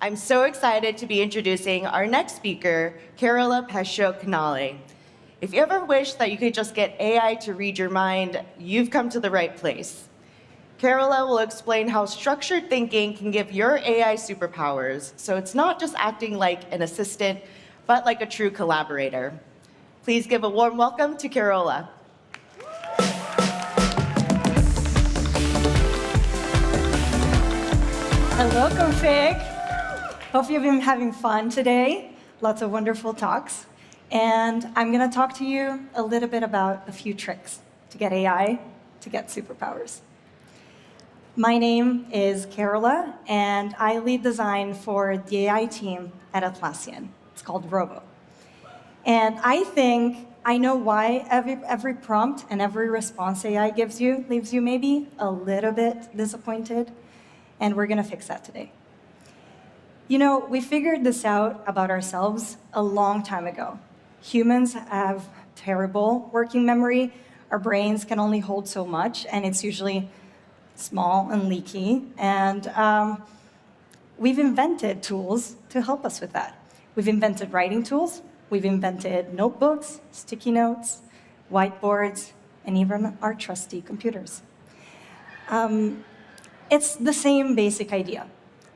I'm so excited to be introducing our next speaker, Carola Pescio Canale. If you ever wish that you could just get AI to read your mind, you've come to the right place. Carola will explain how structured thinking can give your AI superpowers, so it's not just acting like an assistant, but like a true collaborator. Please give a warm welcome to Carola. Hello, Config. Hope you've been having fun today. Lots of wonderful talks. And I'm going to talk to you a little bit about a few tricks to get AI to get superpowers. My name is Carola, and I lead design for the AI team at Atlassian. It's called Robo. And I think I know why every prompt and every response AI gives you leaves you maybe a little bit disappointed. And we're going to fix that today. You know, we figured this out about ourselves a long time ago. Humans have terrible working memory. Our brains can only hold so much, and it's usually small and leaky. And we've invented tools to help us with that. We've invented writing tools. We've invented notebooks, sticky notes, whiteboards, and even our trusty computers. It's the same basic idea.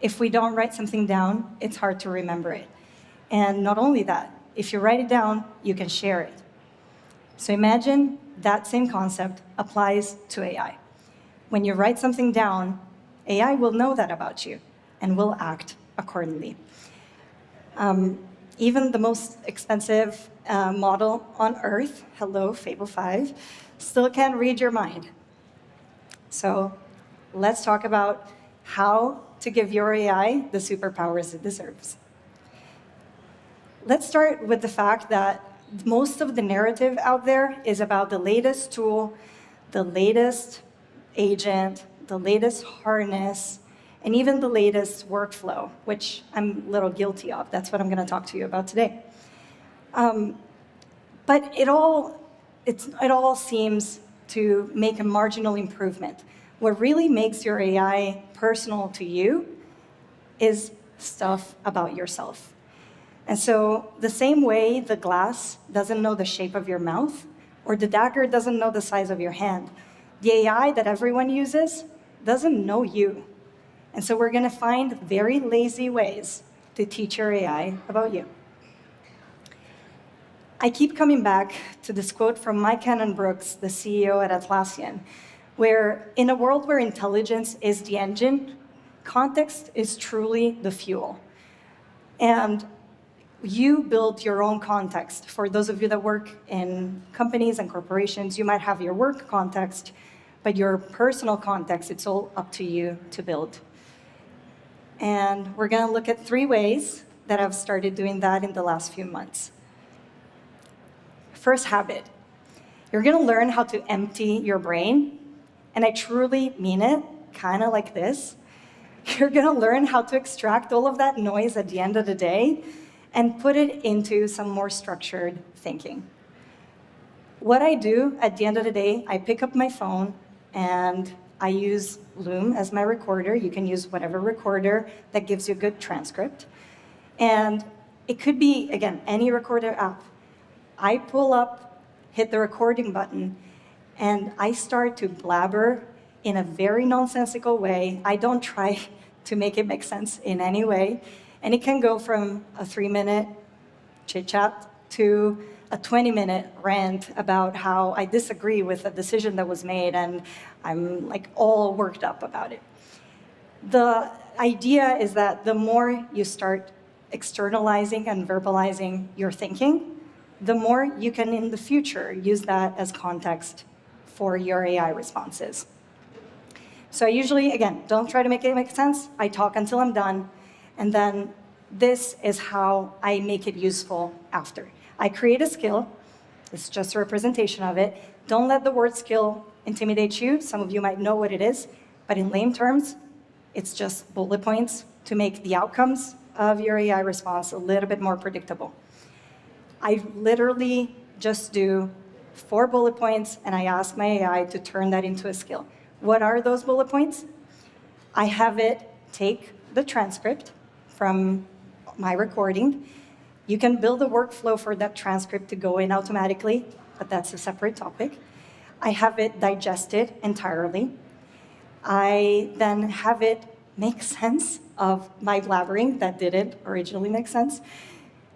If we don't write something down, it's hard to remember it. And not only that, if you write it down, you can share it. So imagine that same concept applies to AI. When you write something down, AI will know that about you and will act accordingly. Even the most expensive model on Earth, hello, Fable 5, still can't read your mind. So let's talk about how to give your AI the superpowers it deserves. Let's start with the fact that most of the narrative out there is about the latest tool, the latest agent, the latest harness, and even the latest workflow, which I'm a little guilty of. That's what I'm going to talk to you about today. But it all seems to make a marginal improvement. What really makes your AI personal to you is stuff about yourself. And so the same way the glass doesn't know the shape of your mouth, or the dagger doesn't know the size of your hand, the AI that everyone uses doesn't know you. And so we're going to find very lazy ways to teach your AI about you. I keep coming back to this quote from Mike Cannon-Brookes, the CEO at Atlassian, where in a world where intelligence is the engine, context is truly the fuel. And you build your own context. For those of you that work in companies and corporations, you might have your work context, but your personal context, it's all up to you to build. And we're going to look at 3 ways that I've started doing that in the last few months. First habit, you're going to learn how to empty your brain. And I truly mean it, kind of like this. You're going to learn how to extract all of that noise at the end of the day and put it into some more structured thinking. What I do at the end of the day, I pick up my phone and I use Loom as my recorder. You can use whatever recorder that gives you a good transcript. And it could be, again, any recorder app. I pull up, hit the recording button, and I start to blabber in a very nonsensical way. I don't try to make it make sense in any way. And it can go from a 3-minute chit-chat to a 20-minute rant about how I disagree with a decision that was made, and I'm like all worked up about it. The idea is that the more you start externalizing and verbalizing your thinking, the more you can in the future use that as context for your AI responses. So I usually, again, don't try to make it make sense. I talk until I'm done, and then this is how I make it useful after. I create a skill. It's just a representation of it. Don't let the word skill intimidate you. Some of you might know what it is, but in lame terms, it's just bullet points to make the outcomes of your AI response a little bit more predictable. I literally just do 4 bullet points, and I ask my AI to turn that into a skill. What are those bullet points? I have it take the transcript from my recording. You can build a workflow for that transcript to go in automatically, but that's a separate topic. I have it digested entirely. I then have it make sense of my blabbering that didn't originally make sense.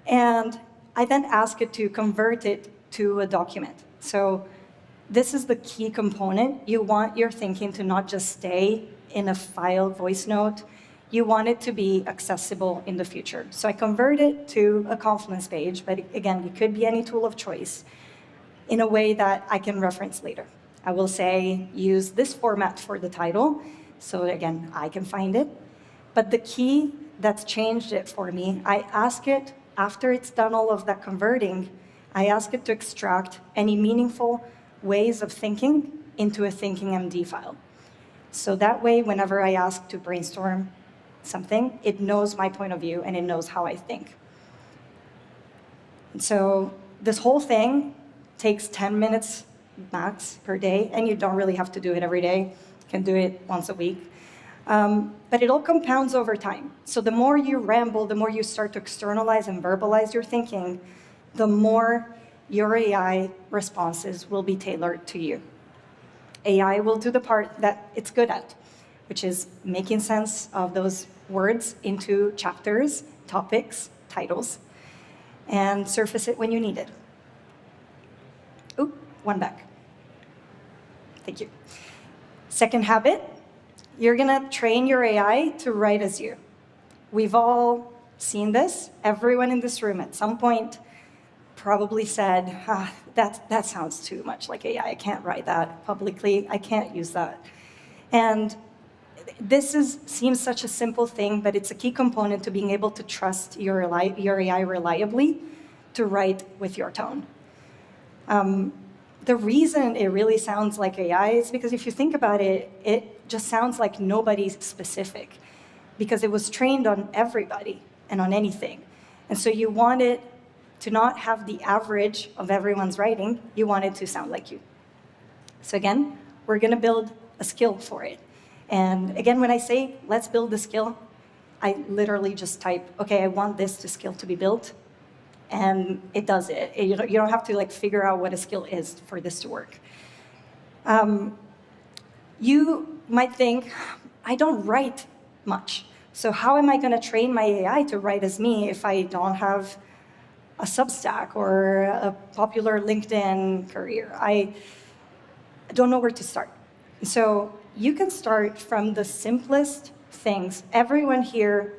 And I then ask it to convert it to a document. So this is the key component. You want your thinking to not just stay in a file voice note. You want it to be accessible in the future. So I convert it to a Confluence page, but again, it could be any tool of choice, in a way that I can reference later. I will say, use this format for the title, so again, I can find it. But the key that's changed it for me, I ask it, after it's done all of that converting, I ask it to extract any meaningful ways of thinking into a thinking MD file. So that way, whenever I ask to brainstorm something, it knows my point of view and it knows how I think. And so this whole thing takes 10 minutes max per day, and you don't really have to do it every day. You can do it once a week. But it all compounds over time. So the more you ramble, the more you start to externalize and verbalize your thinking, the more your AI responses will be tailored to you. AI will do the part that it's good at, which is making sense of those words into chapters, topics, titles, and surface it when you need it. Ooh, one back. Thank you. Second habit, you're gonna train your AI to write as you. We've all seen this. Everyone in this room at some point probably said, that sounds too much like AI. I can't write that publicly. I can't use that. And this seems such a simple thing, but it's a key component to being able to trust your AI reliably to write with your tone. The reason it really sounds like AI is because if you think about it, it just sounds like nobody's specific, because it was trained on everybody and on anything. And so you want it to not have the average of everyone's writing, you want it to sound like you. So again, we're gonna build a skill for it. And again, when I say, let's build the skill, I literally just type, okay, I want this skill to be built, and it does it. You don't have to figure out what a skill is for this to work. You might think, I don't write much, so how am I gonna train my AI to write as me if I don't have a Substack or a popular LinkedIn career? I don't know where to start. So you can start from the simplest things. Everyone here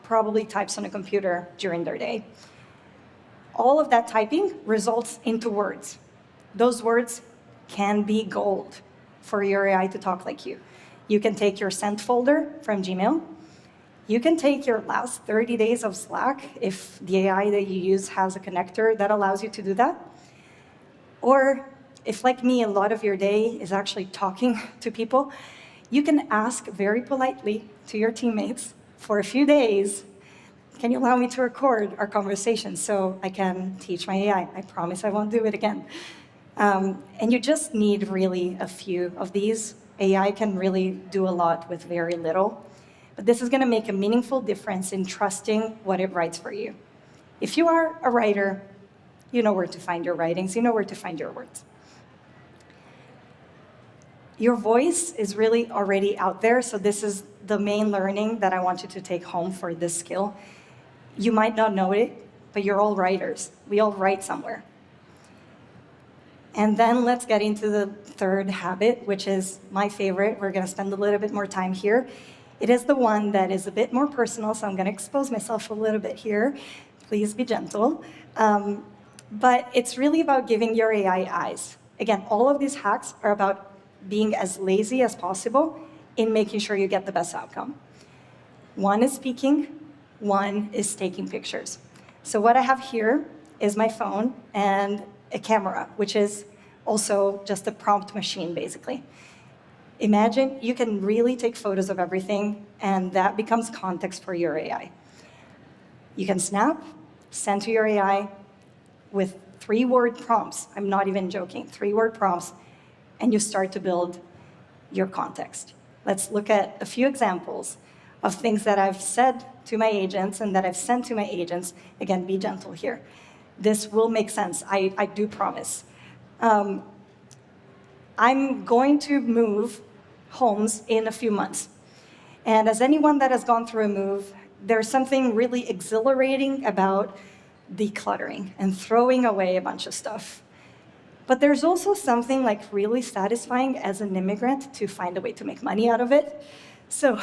probably types on a computer during their day. All of that typing results into words. Those words can be gold for your AI to talk like you. You can take your sent folder from Gmail. You can take your last 30 days of Slack, if the AI that you use has a connector that allows you to do that. Or if, like me, a lot of your day is actually talking to people, you can ask very politely to your teammates for a few days, can you allow me to record our conversation so I can teach my AI? I promise I won't do it again. And you just need really a few of these. AI can really do a lot with very little. But this is going to make a meaningful difference in trusting what it writes for you. If you are a writer, you know where to find your writings, you know where to find your words. Your voice is really already out there, so this is the main learning that I want you to take home for this skill. You might not know it, but you're all writers. We all write somewhere. And then let's get into the third habit, which is my favorite. We're going to spend a little bit more time here. It is the one that is a bit more personal, so I'm going to expose myself a little bit here. Please be gentle. But it's really about giving your AI eyes. Again, all of these hacks are about being as lazy as possible in making sure you get the best outcome. One is speaking, one is taking pictures. So what I have here is my phone and a camera, which is also just a prompt machine, basically. Imagine you can really take photos of everything, and that becomes context for your AI. You can snap, send to your AI with 3-word prompts. I'm not even joking, 3-word prompts, and you start to build your context. Let's look at a few examples of things that I've said to my agents and that I've sent to my agents. Again, be gentle here. This will make sense, I do promise. I'm going to move homes in a few months. And as anyone that has gone through a move, there's something really exhilarating about decluttering and throwing away a bunch of stuff. But there's also something like really satisfying as an immigrant to find a way to make money out of it. So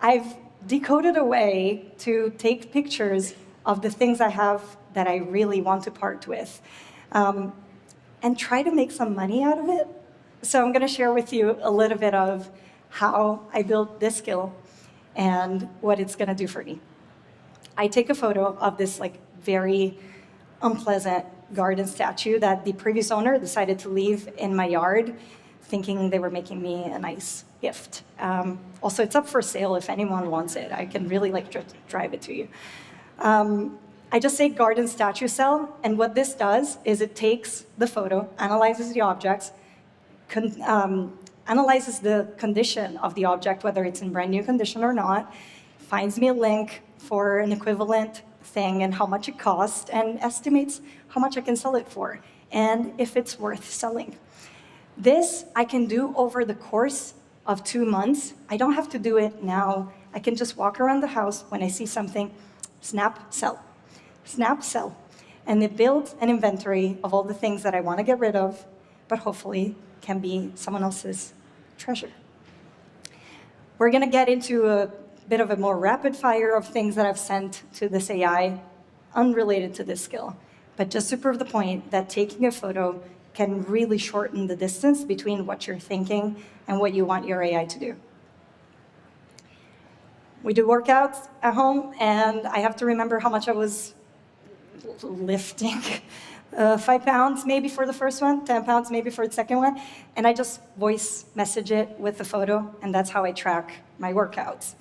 I've decoded a way to take pictures of the things I have that I really want to part with, and try to make some money out of it. So I'm going to share with you a little bit of how I built this skill and what it's going to do for me. I take a photo of this like very unpleasant garden statue that the previous owner decided to leave in my yard, thinking they were making me a nice gift. Also, it's up for sale if anyone wants it. I can really like drive it to you. I just say garden statue cell, and what this does is it takes the photo, analyzes the objects, analyzes the condition of the object, whether it's in brand new condition or not, finds me a link for an equivalent thing and how much it costs, and estimates how much I can sell it for, and if it's worth selling. This I can do over the course of 2 months. I don't have to do it now. I can just walk around the house when I see something, snap, sell. Snap, sell. And it builds an inventory of all the things that I want to get rid of, but hopefully can be someone else's treasure. We're going to get into a bit of a more rapid fire of things that I've sent to this AI, unrelated to this skill, but just to prove the point that taking a photo can really shorten the distance between what you're thinking and what you want your AI to do. We do workouts at home, and I have to remember how much I was lifting. 5 pounds maybe for the first one, 10 pounds maybe for the second one, and I just voice message it with the photo, and that's how I track my workouts.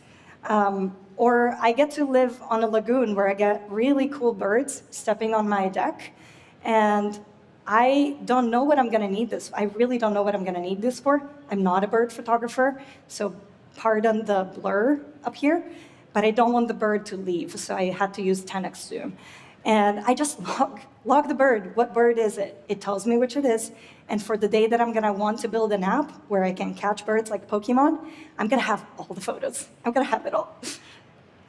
Or I get to live on a lagoon where I get really cool birds stepping on my deck, and I don't know what I'm going to need this. I really don't know what I'm going to need this for. I'm not a bird photographer, so pardon the blur up here, but I don't want the bird to leave, so I had to use 10x zoom. And I just log the bird. What bird is it? It tells me which it is. And for the day that I'm going to want to build an app where I can catch birds like Pokemon, I'm going to have all the photos. I'm going to have it all.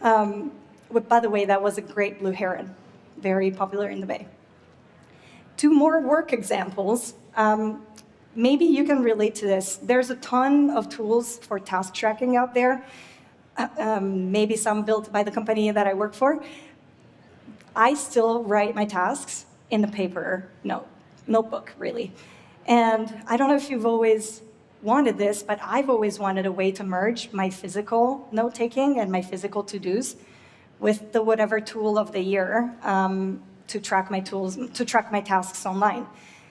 By the way, that was a great blue heron, very popular in the Bay. 2 more work examples. Maybe you can relate to this. There's a ton of tools for task tracking out there, maybe some built by the company that I work for. I still write my tasks in the paper notebook, really. And I don't know if you've always wanted this, but I've always wanted a way to merge my physical note-taking and my physical to-dos with the whatever tool of the year to track my tasks online.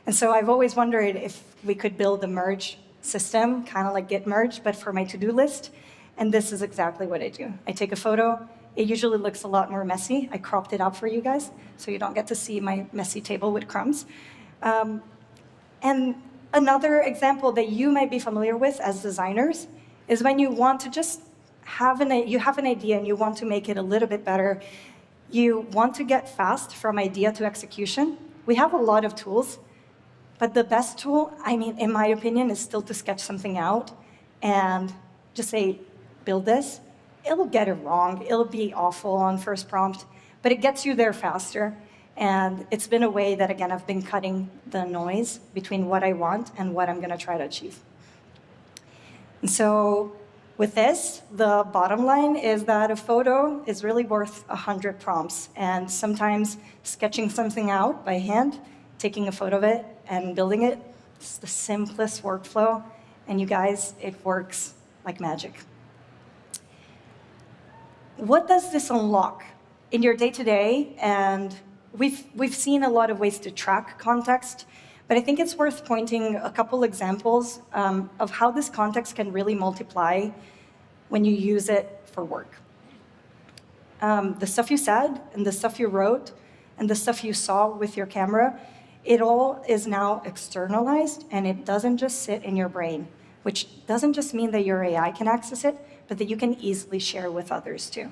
And so I've always wondered if we could build a merge system, kind of like Git merge, but for my to-do list. And this is exactly what I do. I take a photo. It usually looks a lot more messy. I cropped it up for you guys, so you don't get to see my messy table with crumbs. And another example that you might be familiar with as designers is when you want to just have an idea and you want to make it a little bit better. You want to get fast from idea to execution. We have a lot of tools, but the best tool, in my opinion, is still to sketch something out and just say, build this. It'll get it wrong. It'll be awful on first prompt, but it gets you there faster. And it's been a way that, again, I've been cutting the noise between what I want and what I'm going to try to achieve. And so with this, the bottom line is that a photo is really worth 100 prompts. And sometimes sketching something out by hand, taking a photo of it and building it, it's the simplest workflow. And you guys, it works like magic. What does this unlock in your day-to-day? And we've seen a lot of ways to track context, but I think it's worth pointing a couple examples of how this context can really multiply when you use it for work. The stuff you said, and the stuff you wrote, and the stuff you saw with your camera, it all is now externalized, and it doesn't just sit in your brain, which doesn't just mean that your AI can access it, but that you can easily share with others too.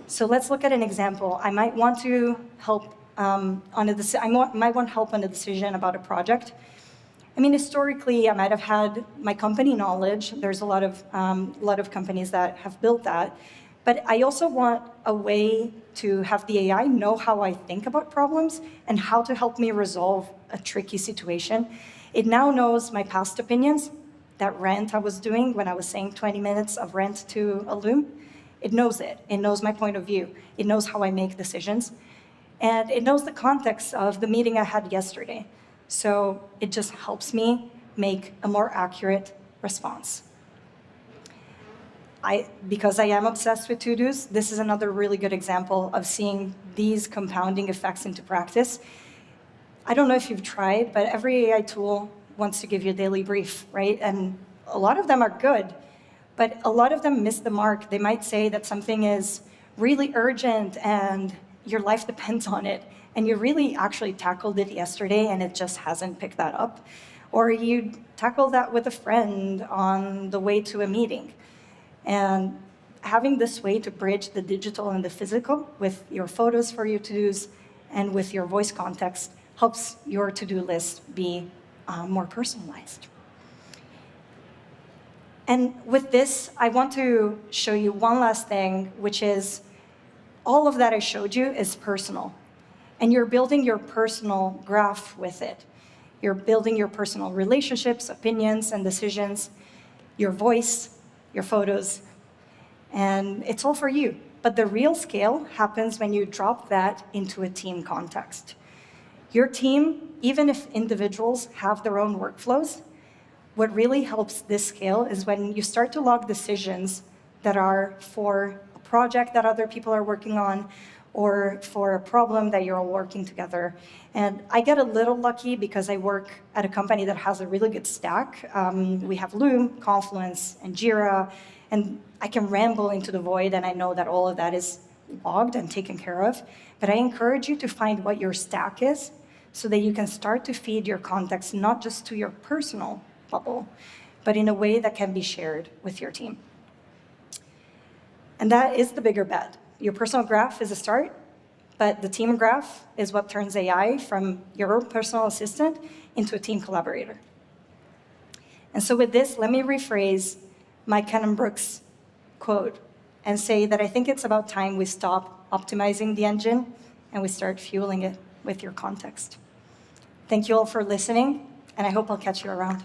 So let's look at an example. I might want to help might want help on a decision about a project. I mean, historically, I might have had my company knowledge. There's a lot of companies that have built that. But I also want a way to have the AI know how I think about problems and how to help me resolve a tricky situation. It now knows my past opinions, that rant I was doing when I was saying 20 minutes of rant to a Loom. It knows it. It knows my point of view. It knows how I make decisions. And it knows the context of the meeting I had yesterday. So it just helps me make a more accurate response. Because I am obsessed with to-dos, this is another really good example of seeing these compounding effects into practice. I don't know if you've tried, but every AI tool wants to give you a daily brief, right? And a lot of them are good, but a lot of them miss the mark. They might say that something is really urgent and your life depends on it, and you really actually tackled it yesterday and it just hasn't picked that up. Or you tackled that with a friend on the way to a meeting. And having this way to bridge the digital and the physical with your photos for your to-dos and with your voice context helps your to-do list be more personalized. And with this, I want to show you one last thing, which is all of that I showed you is personal. And you're building your personal graph with it. You're building your personal relationships, opinions, and decisions, your voice, your photos, and it's all for you. But the real scale happens when you drop that into a team context. Your team, even if individuals have their own workflows, what really helps this scale is when you start to log decisions that are for a project that other people are working on or for a problem that you're all working together. And I get a little lucky because I work at a company that has a really good stack. We have Loom, Confluence, and Jira, and I can ramble into the void, and I know that all of that is logged and taken care of. But I encourage you to find what your stack is so that you can start to feed your context not just to your personal bubble, but in a way that can be shared with your team. And that is the bigger bet. Your personal graph is a start, but the team graph is what turns AI from your personal assistant into a team collaborator. And so with this, let me rephrase my Cannon Brooks quote and say that I think it's about time we stop optimizing the engine and we start fueling it with your context. Thank you all for listening, and I hope I'll catch you around.